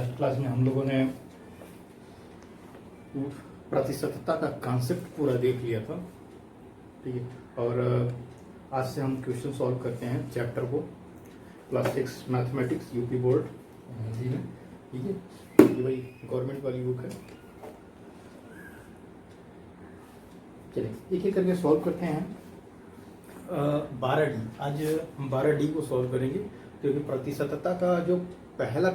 Last class में हम लोगों ने प्रतिशतता का कॉन्सेप्ट पूरा देख लिया था, ठीक है। और आज से हम क्वेश्चन सॉल्व करते हैं चैप्टर को, class 6 mathematics UP board Hindi में, ठीक है। ये भाई गवर्नमेंट वाली बुक है। चलिए एक एक करके सॉल्व करते हैं। 12D, आज हम 12D को सॉल्व करेंगे क्योंकि प्रतिशतता का जो पहला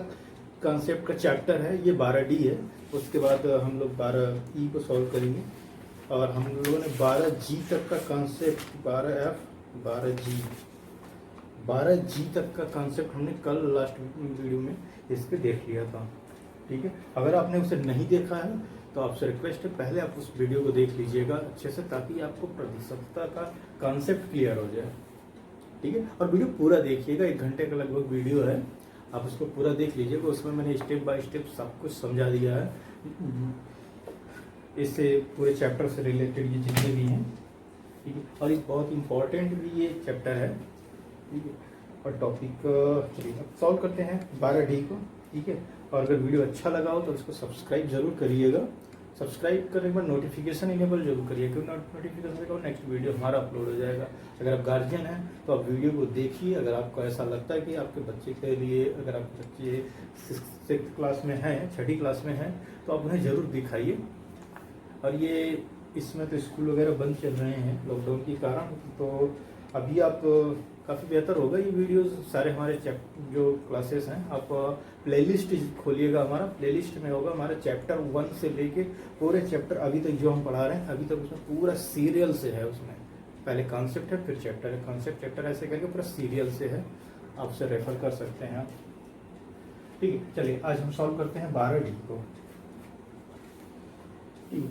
कॉन्सेप्ट का चैप्टर है ये 12D है। उसके बाद हम लोग 12E को सॉल्व करेंगे और हम लोगों ने 12G तक का कॉन्सेप्ट, 12F 12G तक का कॉन्सेप्ट हमने कल लास्ट वीडियो में इस पे देख लिया था, ठीक है। अगर आपने उसे नहीं देखा है तो आपसे रिक्वेस्ट है पहले आप उस वीडियो को देख लीजिएगा अच्छे से, ताकि आपको प्रतिशतता का कॉन्सेप्ट क्लियर हो जाए, ठीक है। और वीडियो पूरा देखिएगा, 1 घंटे का लगभग वीडियो है, आप उसको पूरा देख लीजिएगा। उसमें मैंने स्टेप बाय स्टेप सब कुछ समझा दिया है, इससे पूरे चैप्टर से रिलेटेड ये जितने भी हैं, ठीक है। और ये बहुत इंपॉर्टेंट भी ये चैप्टर है, ठीक है। और टॉपिक चलिए अब सॉल्व करते हैं 12D को, ठीक है। और अगर वीडियो अच्छा लगा हो तो उसको सब्सक्राइब जरूर करिएगा। सब्सक्राइब करने के बाद नोटिफिकेशन इनेबल जरूर करिए, क्योंकि नोटिफिकेशन से नेक्स्ट वीडियो हमारा अपलोड हो जाएगा। अगर आप गार्जियन हैं तो आप वीडियो को देखिए। अगर आपको ऐसा लगता है कि आपके बच्चे के लिए, अगर आपके बच्चे 6th क्लास में हैं, 6ठी क्लास में हैं, तो आप उन्हें ज़रूर दिखाइए। और ये इसमें तो स्कूल वगैरह बंद चल रहे हैं लॉकडाउन के कारण, तो अभी आप काफ़ी बेहतर होगा ये वीडियोस सारे हमारे जो क्लासेस हैं। आप प्लेलिस्ट खोलिएगा, हमारा प्लेलिस्ट में होगा हमारा चैप्टर 1 से लेके पूरे चैप्टर अभी तक जो हम पढ़ा रहे हैं, अभी तक उसमें पूरा सीरियल से है। उसमें पहले कॉन्सेप्ट है, फिर चैप्टर है, कॉन्सेप्ट चैप्टर ऐसे करके पूरा सीरियल से है, आप उसे रेफर कर सकते हैं आप, ठीक है। चलिए आज हम सॉल्व करते हैं 12D को, ठीक है।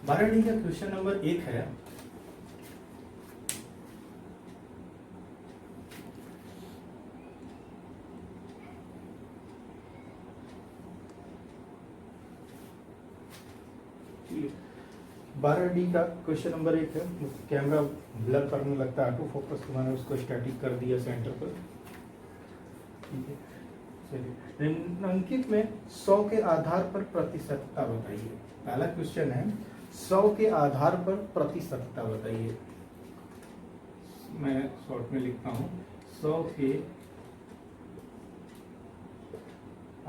12D का क्वेश्चन नंबर 1 है, D का क्वेश्चन नंबर 1 है। कैमरा ब्लर करने लगता है ऑटो फोकस, तो मैंने उसको स्टैटिक कर दिया सेंटर पर, ठीक है। चलिए निम्नलिखित में 100 के आधार पर प्रतिशतता बताइए। पहला क्वेश्चन है 100 के आधार पर प्रतिशतता बताइए। मैं शॉर्ट में लिखता हूँ 100 के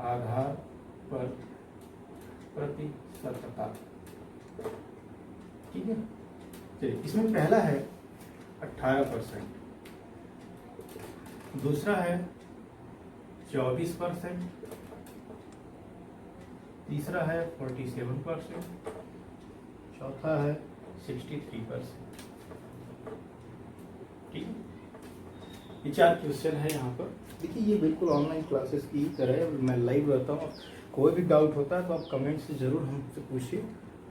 आधार पर प्रतिशतता, ठीक है। चलिए इसमें पहला है 18%, दूसरा है 24%, तीसरा है 47%, चौथा है 63%, ठीक है। ये 4 क्वेश्चन है यहाँ पर। देखिए ये बिल्कुल ऑनलाइन क्लासेस की तरह मैं लाइव रहता हूँ। कोई भी डाउट होता है तो आप कमेंट से ज़रूर हमसे पूछिए,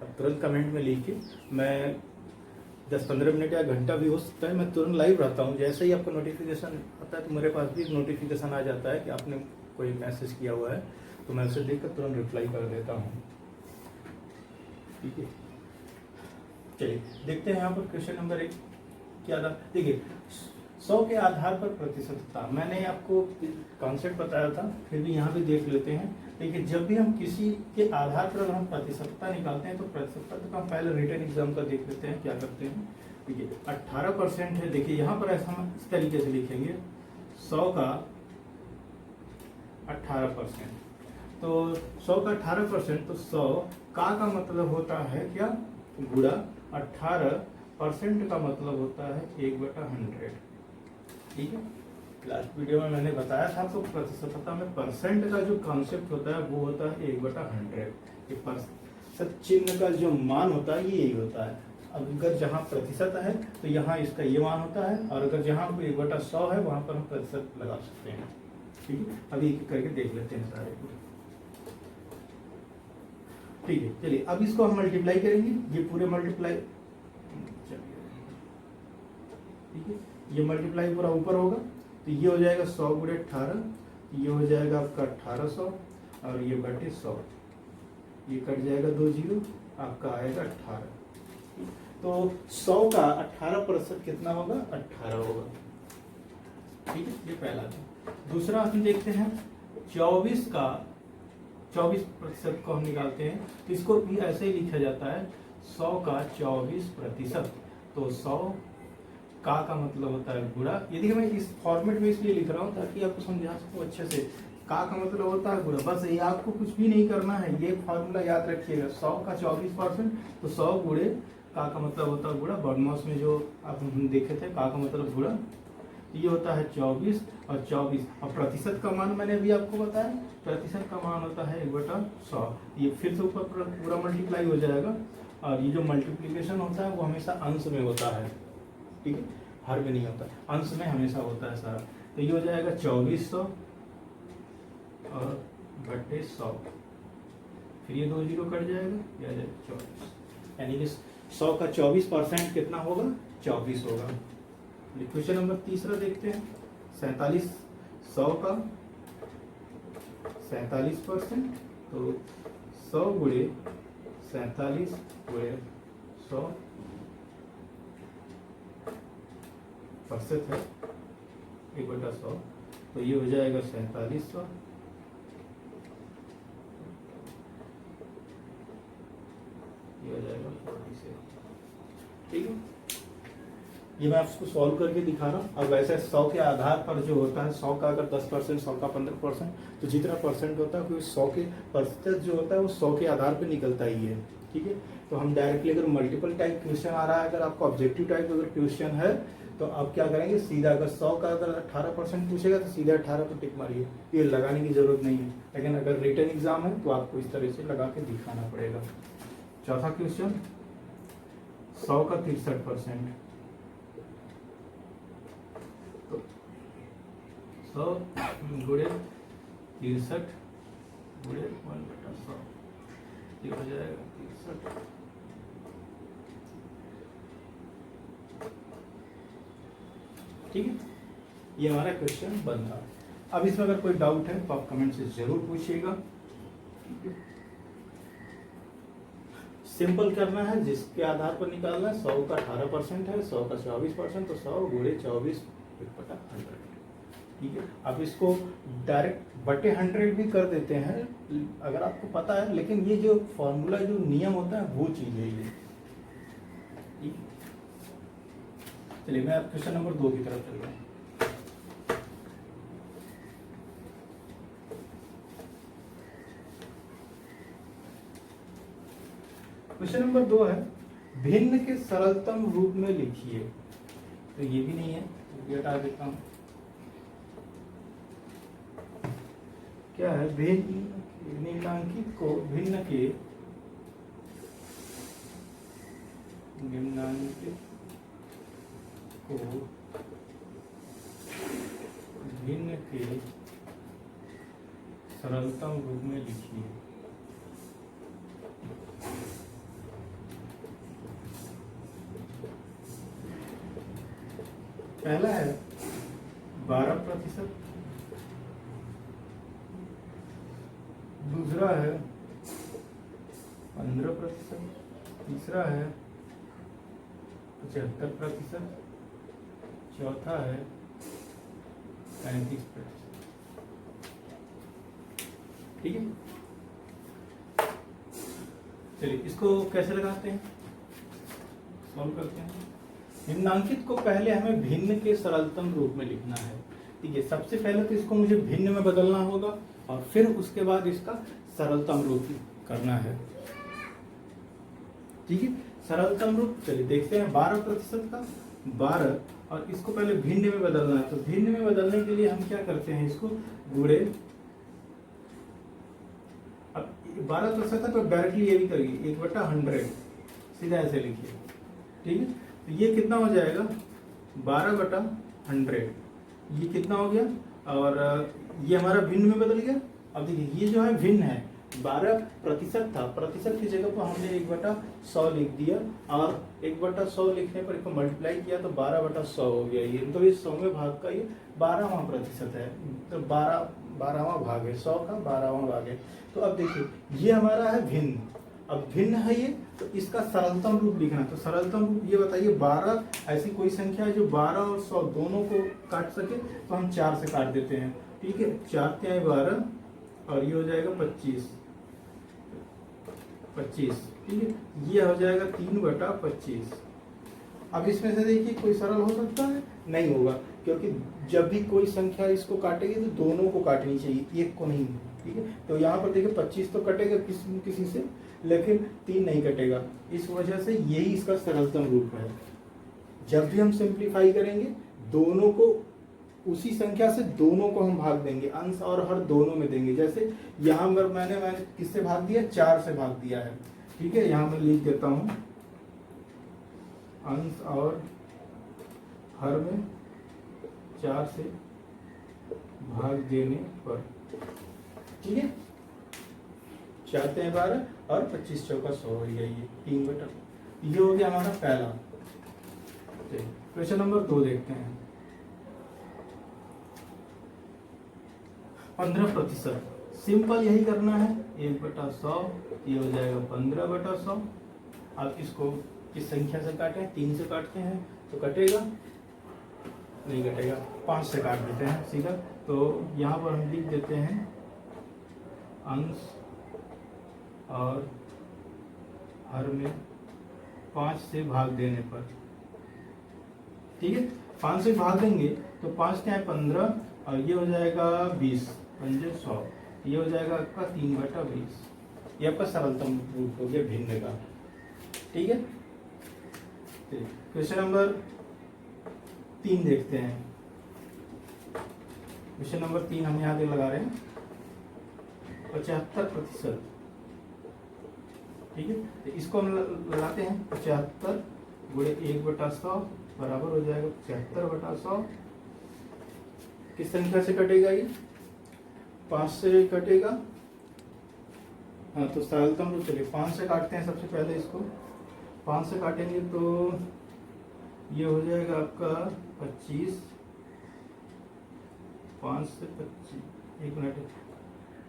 आप तुरंत कमेंट में लिखिए। मैं 10-15 मिनट या घंटा भी हो सकता है, मैं तुरंत लाइव रहता हूँ। जैसे ही आपको नोटिफिकेशन आता है तो मेरे पास भी नोटिफिकेशन आ जाता है कि आपने कोई मैसेज किया हुआ है, तो मैं उसे देखकर तुरंत रिप्लाई कर देता हूँ, ठीक है। चलिए देखते हैं यहाँ पर क्वेश्चन नंबर 1 क्या था। देखिए 100 के आधार पर प्रतिशतता, मैंने आपको कॉन्सेप्ट बताया था, फिर भी यहाँ भी देख लेते हैं। देखिए जब भी हम किसी के आधार पर अगर हम प्रतिशतता निकालते हैं तो प्रतिशतता तो हम पहले रिटन एग्जाम का देख लेते हैं क्या करते हैं। देखिए 18% है। देखिए यहाँ पर ऐसा हम इस तरीके से लिखेंगे 100 का 18%, तो 100 का 18%, तो 100 का मतलब होता है क्या, गुणा 18% का मतलब होता है 1/100, ठीक है। लास्ट वीडियो में मैंने बताया था तो प्रतिशतता में परसेंट का जो कॉन्सेप्ट होता है वो होता है 1/100। ये प्रतिशत चिन्ह का जो मान होता है ये यही होता है। अब अगर जहाँ प्रतिशत है तो यहाँ इसका ये मान होता है, और अगर जहाँ 1/100 है वहाँ पर हम प्रतिशत लगा सकते हैं, ठीक है। अभी एक करके देख लेते हैं सारे, ठीक है। चलिए अब इसको हम मल्टीप्लाई करेंगे, ये पूरे मल्टीप्लाई, ठीक है। ये मल्टीप्लाई पूरा ऊपर होगा तो ये हो जाएगा 100 × 18, ये हो जाएगा आपका 1800, और ये बटे 100, ये कट जाएगा 2 0, आपका आएगा 18। तो 100 का 18% कितना होगा, 18 होगा, ठीक है। ये पहला था। दूसरा हम देखते हैं 24 का 24% को हम निकालते हैं तो इसको भी ऐसे ही लिखा जाता है 100 का 24%। तो 100 का मतलब होता है गुणा। यदि मैं इस फॉर्मेट में इसलिए लिख रहा हूँ ताकि आपको समझा सकूँ अच्छे से। का मतलब होता है गुणा, बस ये आपको कुछ भी नहीं करना है, ये फॉर्मूला याद रखिएगा। 100 का 24% तो 100 गुणे का मतलब होता है गुणा। बॉडमास में जो आप देखे थे का मतलब गुणा, ये होता है 24 और 24 और प्रतिशत का मान मैंने अभी आपको बताया, प्रतिशत का मान होता है 1/100। ये फिर से ऊपर पूरा मल्टीप्लाई हो जाएगा और ये जो मल्टीप्लीकेशन होता है वो हमेशा अंश में होता है, ठीक है, हर में नहीं होता, अंश में हमेशा होता है सारा। तो ये हो जाएगा 2400 और बटे 100, फिर ये 2 जीरो कट जाएगा, ये आ जाएगा 24, यानी कि 100 का 24% कितना होगा, 24 होगा। क्वेश्चन नंबर तीसरा देखते हैं। 47, 100 का 47%, तो 100 गुणे 47 गुणे 100 प्रतिशत है 1/100, तो ये हो जाएगा 4700, ये हो जाएगा 47, ठीक है। ये मैं आपको सॉल्व करके दिखा रहा हूँ। अब वैसे 100 के आधार पर जो होता है, 100 का अगर 10%, 100 का 15%, तो जितना परसेंट होता है क्योंकि 100 के प्रतिशत जो होता है वो 100 के आधार पर निकलता ही है, ठीक है। तो हम डायरेक्टली अगर मल्टीपल टाइप क्वेश्चन आ रहा है, अगर आपको ऑब्जेक्टिव टाइप अगर क्वेश्चन है तो आप क्या करेंगे, सीधा अगर 100 का अगर 18% पूछेगा तो सीधा 18 पर टिक मारिए, ये लगाने की जरूरत नहीं है। लेकिन अगर रिटन एग्जाम है तो आपको इस तरह से लगा के दिखाना पड़ेगा। चौथा क्वेश्चन, 100 का 63%, तो 100 गुणे 63 गुणे 1/100, ये हो जाएगा 63, ठीक है। ये हमारा क्वेश्चन बन रहा है। अब इसमें अगर कोई डाउट है तो आप कमेंट से जरूर पूछिएगा, ठीक है। सिंपल करना है, जिसके आधार पर निकालना है। 100 का 18% है, 100 का 24%, तो 100 गुणे 24 1/100, ठीक है। आप इसको डायरेक्ट बटे 100 भी कर देते हैं अगर आपको पता है, लेकिन ये जो फॉर्मूला जो नियम होता है वो चीज है ये, ठीक है। चलिए मैं क्वेश्चन नंबर 2 की तरफ चल रहा हूँ। क्वेश्चन नंबर 2 है, भिन्न के सरलतम रूप में लिखिए। तो ये भी नहीं है, ये हटा देता हूं। क्या है, भिन्न निम्नांकित को भिन्न के निम्नांकित को भिन्न के सरलतम रूप में लिखिए। पहला है 12%, दूसरा है 15%, तीसरा है 75%, चौथा है 35%, ठीक है। चलिए इसको कैसे लगाते हैं, सॉल्व करते हैं। निम्नांकित को पहले हमें भिन्न के सरलतम रूप में लिखना है, ठीक है। सबसे पहले तो इसको मुझे भिन्न में बदलना होगा और फिर उसके बाद इसका सरलतम रूप करना है, ठीक है। सरलतम रूप चलिए देखते हैं। 12% का 12 और इसको पहले भिन्न में बदलना है, तो भिन्न में बदलने के लिए हम क्या करते हैं, इसको गुणे। अब 12% है तो डायरेक्टली ये भी करिए 1/100, सीधा ऐसे लिखिए, ठीक है। तो ये कितना हो जाएगा 12/100, ये कितना हो गया, और ये हमारा भिन्न में बदल गया। अब देखिए ये जो है भिन्न है, 12% था, प्रतिशत की जगह पर हमने 1/100 लिख दिया और 1/100 लिखने पर इसको मल्टीप्लाई किया तो 12/100 हो गया ये। तो ये 100वें भाग का ये 12वां प्रतिशत है, तो 12वां भाग है, 100 का 12वां भाग है। तो अब देखिए ये हमारा है भिन्न, अब भिन्न है ये, तो इसका सरलतम रूप लिखना है। तो सरलतम रूप ये बताइए, 12 ऐसी कोई संख्या है जो 12 और 100 दोनों को काट सके, तो हम 4 से काट देते हैं, ठीक है। 4 के 12 और ये हो जाएगा 25, 25, ठीक है, ये हो जाएगा 3/25। अब इसमें से देखिए कोई सरल हो सकता है? नहीं होगा, क्योंकि जब भी कोई संख्या इसको काटेगी तो दोनों को काटनी चाहिए, एक को नहीं, ठीक है। तो यहाँ पर देखिए 25 तो कटेगा किसी से, लेकिन 3 नहीं कटेगा, इस वजह से यही इसका सरलतम रूप है। जब भी हम सिंप्लीफाई करेंगे दोनों को, उसी संख्या से दोनों को हम भाग देंगे, अंश और हर दोनों में देंगे। जैसे यहाँ पर मैंने किससे भाग दिया? 4 से भाग दिया है, ठीक है। यहाँ मैं लिख देता हूँ अंश और हर में 4 से भाग देने पर, ठीक है। 4 3 12 और 25 चौका 100 हो गया, ये 3/, ये हो गया हमारा पहला। क्वेश्चन नंबर 2 देखते हैं। 15%, सिंपल यही करना है, 1/100, ये हो जाएगा 15/100। आप इसको किस संख्या से काटें? 3 से काटते हैं तो कटेगा नहीं, कटेगा 5 से काट देते हैं सीधा। तो यहाँ पर हम लिख देते हैं अंश और हर में 5 से भाग देने पर, ठीक है। 5 से भाग देंगे तो 5 क्या है? 15, और ये हो जाएगा 20, 5 100, ये हो जाएगा आपका 3/20। ये आपका सरलतम रूप हो गया भिन्न का, ठीक है। क्वेश्चन नंबर 3 देखते हैं। क्वेश्चन नंबर 3 हम यहाँ पे लगा रहे हैं 75%, ठीक है। तो इसको हम लगाते हैं 75 गुणे 1/100 बराबर हो जाएगा 75/100। किस संख्या से कटेगा? ये 5 से कटेगा। हाँ, तो सरलतम रूप, चलिए 5 से काटते हैं सबसे पहले। इसको 5 से काटेंगे तो ये हो जाएगा आपका 25, 5 से 25, 1 मिनट,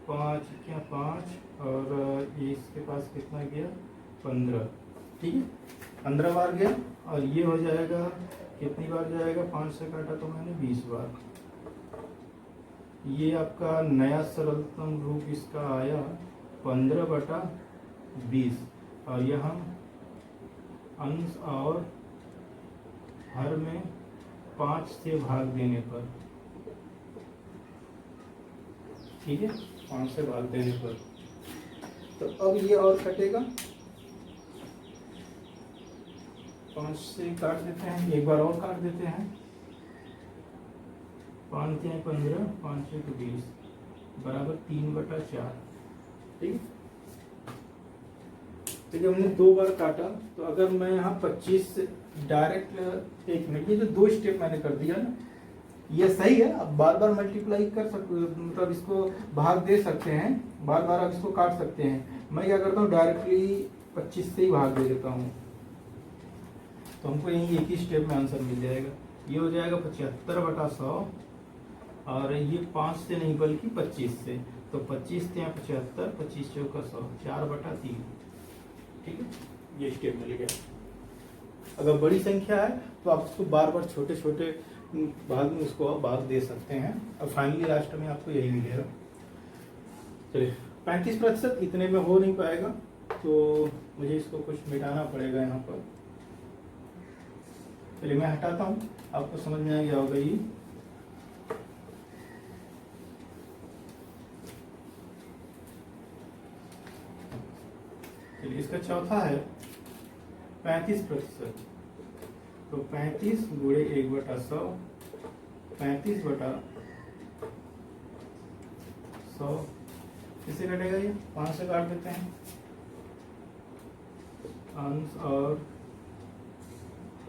5 क्या 5, और ये इसके पास कितना गया? 15, ठीक है, 15 बार गया। और ये हो जाएगा कितनी बार जाएगा? 5 से काटा तो मैंने 20 बार। ये आपका नया सरलतम रूप इसका आया 15/20, और यह हम अंश और हर में 5 से भाग देने पर, ठीक है, 5 से भाग देने पर। तो अब ये और कटेगा, 5 से काट देते हैं, एक बार और काट देते हैं। 5 3 15, 5 1 20 बराबर 3/4, ठीक है। तो जब हमने 2 बार काटा, तो अगर मैं यहाँ 25 डायरेक्ट, 1 मिनट, ये जो 2 स्टेप मैंने कर दिया ना, ये सही है। अब बार बार मल्टीप्लाई कर सकते, मतलब इसको भाग दे सकते हैं, बार बार आप इसको काट सकते हैं। मैं क्या करता हूँ, डायरेक्टली 25 से ही भाग दे देता हूँ, तो हमको यही एक ही स्टेप में आंसर मिल जाएगा। ये हो जाएगा 75/100, और ये 5 से नहीं बल्कि 25 से, तो 25 से 75, 25 चौका 100, 4/3, ठीक है। ये स्टेप मिल गया। अगर बड़ी संख्या है तो आप उसको बार बार छोटे छोटे भाग में उसको आप भाग दे सकते हैं, और फाइनली लास्ट में आपको यही मिलेगा। चलिए 35% इतने में हो नहीं पाएगा, तो मुझे इसको कुछ मिटाना पड़ेगा यहाँ पर। चलिए मैं हटाता हूँ, आपको समझ में आ गया होगा ये। चलिए इसका चौथा है 35%, तो 35 गुणे 1/100, 35/100 किससे कटेगा? ये 5 से काट देते हैं, अंश और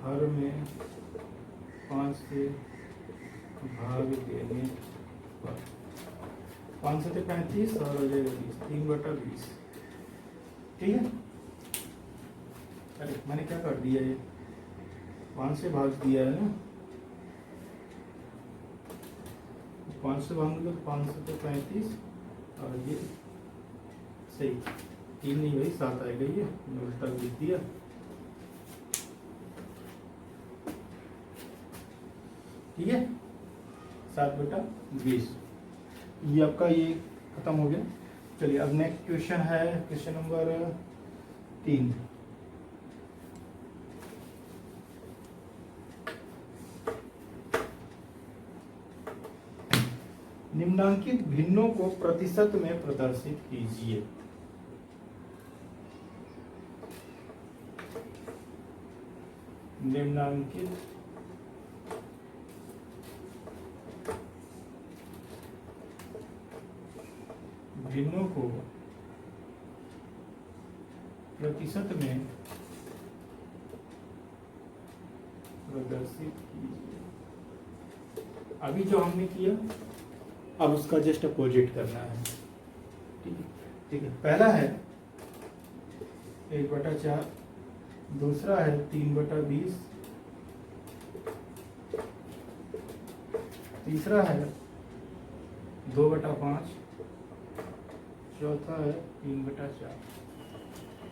हर में 5 से भाग देने पर, 5 से 35 और हो जाएगा 20, 3/20, ठीक है। अरे मैंने क्या कर दिया, ये 5 से भाग दिया है ना, 5 से भाग दो, 5 से 35, और ये सही 3 नहीं भाई 7 आएगा, ये उल्टा लिख दिया। ठीक है, 7/20, ये आपका ये खत्म हो गया। चलिए अब नेक्स्ट क्वेश्चन है, क्वेश्चन नंबर 3। निम्नांकित भिन्नों को प्रतिशत में प्रदर्शित कीजिए। निम्नांकित भिन्नों को प्रतिशत में प्रदर्शित कीजिए। अभी जो हमने किया अब उसका जस्ट अपोजिट करना है। ठीक है, ठीक है। पहला है 1/4, दूसरा है 3/20, तीसरा है 2/5, चौथा है 3/4।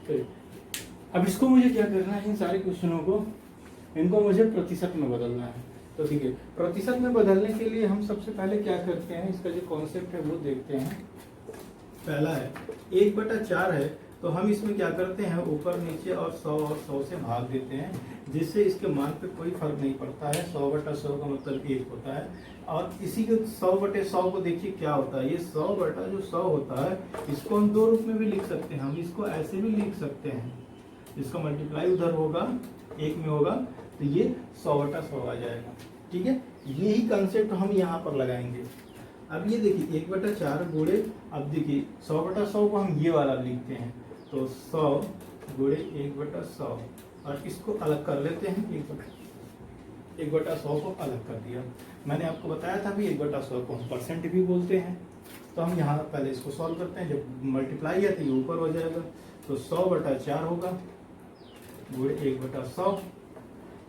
चलिए अब इसको मुझे क्या करना है, इन सारे क्वेश्चनों को इनको मुझे प्रतिशत में बदलना है। तो ठीक है, प्रतिशत में बदलने के लिए हम सबसे पहले क्या करते हैं, इसका जो कॉन्सेप्ट है वो देखते हैं। पहला है 1/4 है, तो हम इसमें क्या करते हैं, ऊपर नीचे और 100 से भाग देते हैं, जिससे इसके मान पे कोई फर्क नहीं पड़ता है। 100/100 का मतलब 1 होता है। और इसी के 100/100 को देखिए क्या होता है, ये 100/100 होता है। इसको हम दो रूप में भी लिख सकते हैं, हम इसको ऐसे भी लिख सकते हैं, इसका मल्टीप्लाई उधर होगा, एक में होगा, तो ये 100/100 आ जाएगा। ठीक है, यही कंसेप्ट हम यहाँ पर लगाएंगे। अब ये देखिए 1/4 गुणे, अब देखिए 100/100 को हम ये वाला लिखते हैं, तो 100 गुणे 1/100, और इसको अलग कर लेते हैं। 1/100 को अलग कर दिया। मैंने आपको बताया था भी 1/100 को हम परसेंट भी बोलते हैं। तो हम यहाँ पहले इसको सॉल्व करते हैं, जब मल्टीप्लाई है तो ये ऊपर हो जाएगा, तो 100/4 होगा गुणे 1/100,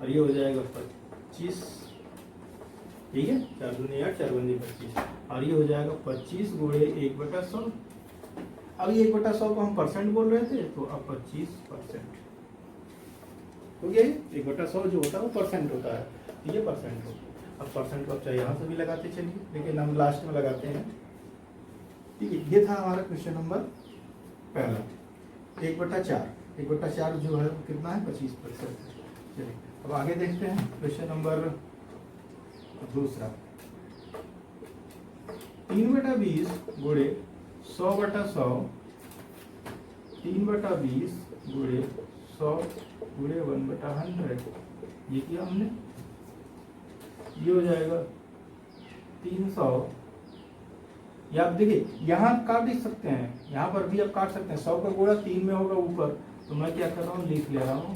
और ये हो जाएगा 25। ठीक है, 4 दूनी 8, 4 दूनी 25, और ये हो जाएगा 25 गुणे 1/100। अब ये 1/100 को हम परसेंट बोल रहे थे, तो अब 25% हो गया। 1/100 जो होता है वो परसेंट होता है, ये परसेंट होता है। अब परसेंट को चाहे यहाँ से भी लगाते चलिए, लेकिन हम लास्ट में लगाते हैं। ठीक है, ये था हमारा क्वेश्चन नंबर पहला। 1/4, 1/4 जो है वो कितना है, 25%। चलिए अब आगे देखते हैं क्वेश्चन नंबर दूसरा। 3/20 गुणे 100/100, 3/20 गुणे 100 गुणे 1/100, ये किया हमने, ये हो जाएगा 300। या आप देखिए यहाँ काट भी सकते हैं, यहाँ पर भी आप काट सकते हैं। 100 का गुणा 3 में होगा ऊपर, तो मैं क्या कर रहा हूँ, लिख ले रहा हूँ,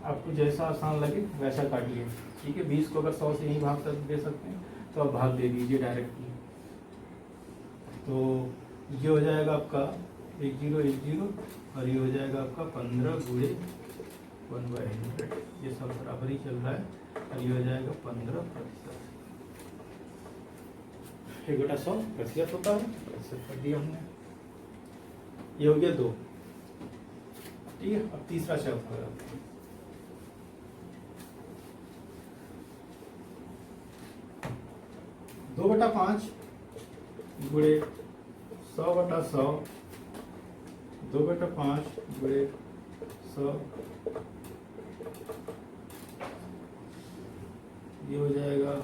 आपको जैसा आसान लगे वैसा काट लिए। ठीक है, 20 को अगर 100 से यही भाग दे सकते हैं तो आप भाग दे दीजिए डायरेक्टली। तो ये हो जाएगा आपका 1010, और ये हो जाएगा आपका 15 गुणे 1/100। ये सब बराबर ही चल रहा है, और ये हो जाएगा 15%। 1/100 प्रतिशत होता है, प्रतिशत कर दिया हमने। ये हो गया 2। ठीक है, अब तीसरा चौथा है 2/5 गुणे 100/100, 2/5 गुणे 100, ये हो जाएगा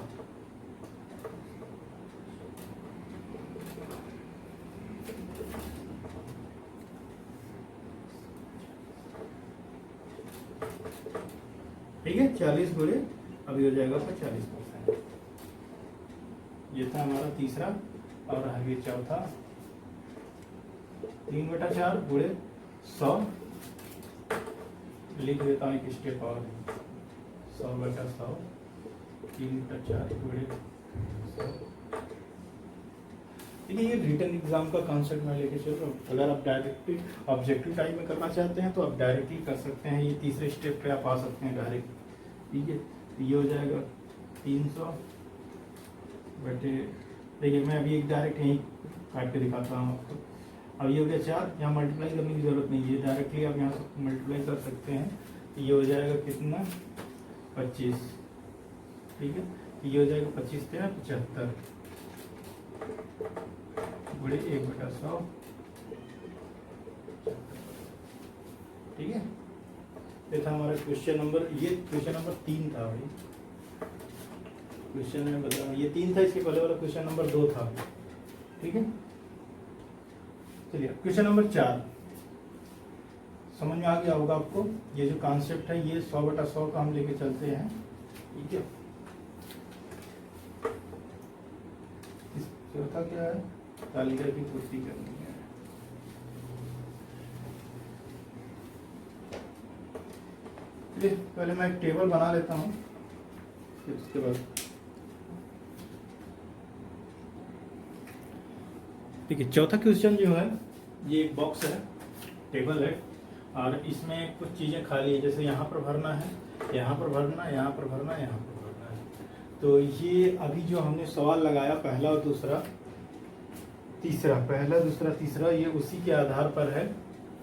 40 गुणे, अभी हो जाएगा 40%। ये था हमारा तीसरा, और आगे चौथा 3/4 गुणे 100, लिख देता हूँ एक स्टेप और, 100/100, 3/4 गुणे 100। देखिए ये रिटन एग्जाम का कॉन्सेप्ट में लेके चल रहा हूँ। अगर आप डायरेक्टली ऑब्जेक्टिव टाइप में करना चाहते हैं तो आप डायरेक्टली कर सकते हैं, ये तीसरे स्टेप पे आप आ सकते हैं डायरेक्ट। ठीक है, ये हो जाएगा 300 बटे, देखिए मैं अभी एक डायरेक्ट यहीं काट के दिखाता हूँ आपको। अब ये हो गया 4, यहाँ मल्टीप्लाई करने की जरूरत नहीं है, डायरेक्टली आप यहाँ से मल्टीप्लाई कर सकते हैं। ये हो जाएगा कितना, 25। ठीक है, ये हो जाएगा 25 × 75 गुणे 1/100। ठीक है, ये था हमारा क्वेश्चन नंबर, ये क्वेश्चन नंबर 3 था भाई, क्वेश्चन में बता ये 3 था, इसके पहले वाला क्वेश्चन नंबर 2 था। ठीक है, चलिए क्वेश्चन नंबर 4 समझ में आ गया होगा आपको। ये जो कॉन्सेप्ट है ये 100/100 का हम लेके चलते हैं। ठीक है, इस चौथा क्या है, तालिका की पूर्ति करनी है। चलिए पहले मैं एक टेबल बना लेता हूँ, फिर उसके बाद ठीक है। चौथा क्वेश्चन जो है ये एक बॉक्स है, टेबल है, और इसमें कुछ चीज़ें खाली है, जैसे यहाँ पर भरना है, यहाँ पर भरना, यहाँ पर भरना, यहाँ पर भरना है। तो ये अभी जो हमने सवाल लगाया पहला और दूसरा तीसरा, पहला दूसरा तीसरा, ये उसी के आधार पर है।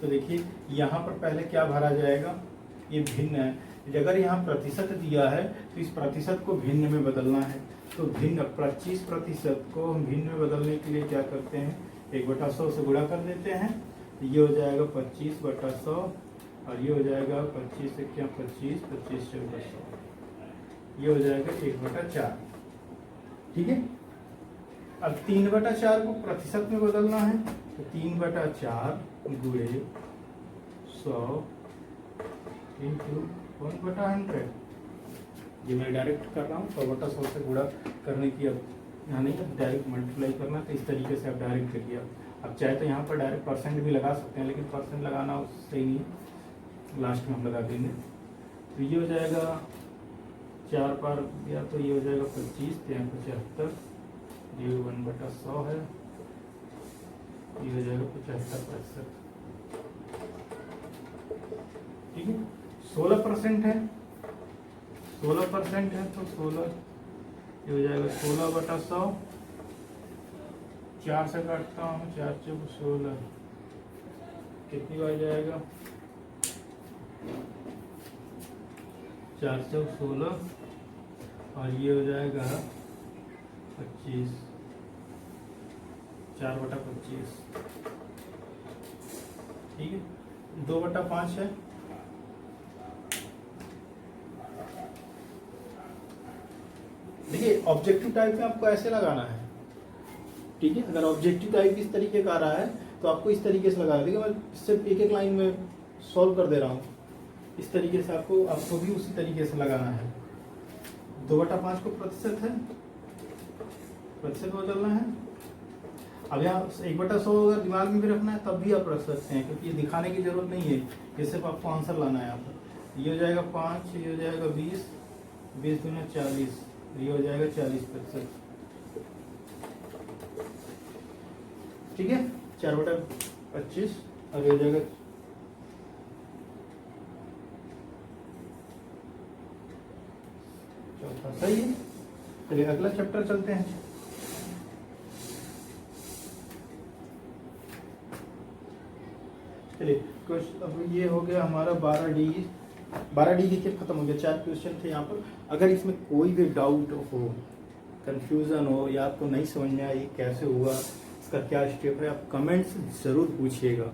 तो देखिए यहाँ पर पहले क्या भरा जाएगा, ये भिन्न है। अगर यहाँ प्रतिशत दिया है तो इस प्रतिशत को भिन्न में बदलना है। तो भिन्न 25% को हम भिन्न में बदलने के लिए क्या करते हैं, 1/100 से गुणा कर देते हैं। ये हो जाएगा 25/100 और ये हो जाएगा 25 से क्या 25, 25 से 100, ये हो जाएगा 1/4। ठीक है, अब 3/4 को प्रतिशत में बदलना है, तो 3/4 गुणे 100 इंटू 1/100। ये मैं डायरेक्ट कर रहा हूँ, 100/100 से गुणा करने की अब यहाँ नहीं, अब डायरेक्ट मल्टीप्लाई करना, तो इस तरीके से आप डायरेक्ट करिए। अब चाहे तो यहाँ पर डायरेक्ट परसेंट भी लगा सकते हैं, लेकिन परसेंट लगाना सही नहीं, लास्ट में हम लगा देंगे। तो ये हो जाएगा 4 बार या तो ये हो जाएगा 25, 75, ये 1/100 है, ये हो जाएगा 75%। ठीक है, 16% है, 16% है तो 16 ये हो जाएगा 16/100। 4 से काटता हूँ, 4 चौक 16, कितनी बार जाएगा, 4 चौक 16 और ये हो जाएगा 25, 4/25। ठीक है, 2/5 है। देखिए ऑब्जेक्टिव टाइप में आपको ऐसे लगाना है। ठीक है, अगर ऑब्जेक्टिव टाइप इस तरीके का आ रहा है तो आपको इस तरीके से लगाना है। देखिए मैं सिर्फ एक लाइन में सॉल्व कर दे रहा हूँ, इस तरीके से आपको भी उसी तरीके से लगाना है। 2/5 को प्रतिशत है, प्रतिशत बदलना है। अब यहाँ 1/100 अगर दिमाग में भी रखना है तब भी आप रख सकते हैं, क्योंकि ये दिखाने की जरूरत नहीं है, ये सिर्फ आपको आंसर लाना है। यहाँ पर ये हो जाएगा 5, ये हो जाएगा 20, 20 दूना 40, ये हो जाएगा 40%। ठीक है, 4/25 और ये हो जाएगा चौथा। सही है, चलिए अगला चैप्टर चलते हैं। चलिए कुछ अब ये हो गया हमारा 12D देखिए खत्म हो गया। 4 क्वेश्चन थे यहाँ पर। अगर इसमें कोई भी डाउट हो, कंफ्यूजन हो या आपको नहीं समझ में आई कैसे हुआ, इसका क्या स्टेप है, आप कमेंट्स जरूर पूछिएगा।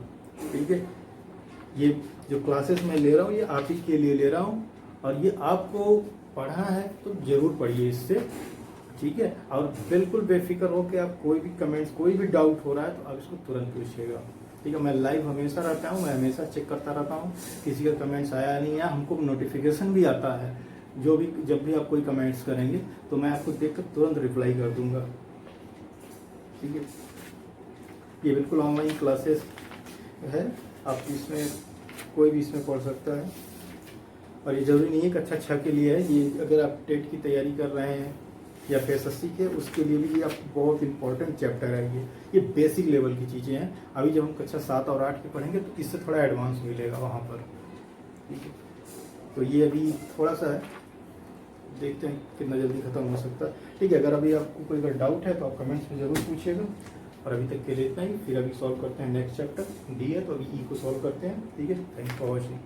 ठीक है, ये जो क्लासेस मैं ले रहा हूँ ये आप ही के लिए ले रहा हूँ, और ये आपको पढ़ना है तो जरूर पढ़िए इससे। ठीक है, और बिल्कुल बेफिक्र हो कि आप कोई भी कमेंट्स, कोई भी डाउट हो रहा है तो आप इसको तुरंत पूछिएगा। ठीक है, मैं लाइव हमेशा रहता हूँ, मैं हमेशा चेक करता रहता हूँ किसी का कमेंट्स आया नहीं है। हमको नोटिफिकेशन भी आता है, जब भी आप कोई कमेंट्स करेंगे तो मैं आपको देखकर तुरंत रिप्लाई कर दूंगा। ठीक है, ये बिल्कुल ऑनलाइन क्लासेस है, आप इसमें कोई भी इसमें पढ़ सकता है, और ये जरूरी नहीं है कि अच्छा के लिए है। ये अगर आप टेट की तैयारी कर रहे हैं या FSSC के, उसके लिए भी ये आप बहुत इंपॉर्टेंट चैप्टर है। ये बेसिक लेवल की चीज़ें हैं। अभी जब हम कक्षा 7 और 8 के पढ़ेंगे तो इससे थोड़ा एडवांस मिलेगा वहाँ पर। ठीक है, तो ये अभी थोड़ा सा है, देखते हैं कितना जल्दी खत्म हो सकता है। ठीक है, अगर अभी आपको कोई अगर डाउट है तो आप कमेंट्स में ज़रूर पूछिएगा। और अभी तक के लिए इतना ही, फिर अभी सॉल्व करते हैं नेक्स्ट चैप्टर। D है तो अभी E को सॉल्व करते हैं। ठीक है, थैंक्स फॉर वॉचिंग।